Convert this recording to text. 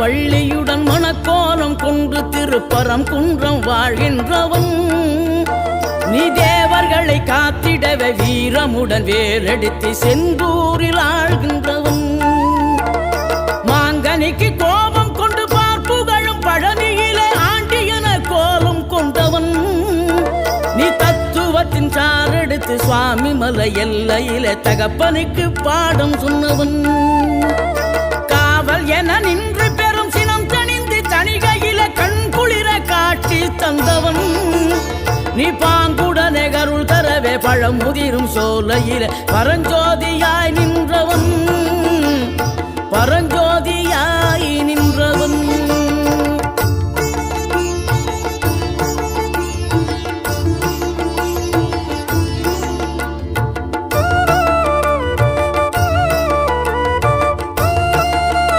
வள்ளியுடன் மணக்கோலம் கொண்டு திருப்பரம் குன்றம் வாழ்கின்றவன் நீ தேவர்களை காத்திடவே வீரமுடன் வேலெடுத்து செந்தூரில் ஆழ்கின்றவன் மாங்கனிக்கு கோபம் கொண்டு பார்ப்புகழும் பழனியிலே ஆண்டியன கோலம் கொண்டவன் நீ தத்துவத்தின் சாரெடுத்து சுவாமி மலை எல்லையிலே தகப்பனுக்கு பாடம் சொன்னவன் காவல் என நின்று பெரும் சினம் தணிந்து தணிகையில கண் குளிர காட்சி தந்தவன் நீ பாங்குடனே கருள் தரவே பழம் முதிரும் சோலையில பரஞ்சோதியாய் நின்றவன் பரஞ்சோதியாய் நின்றவன்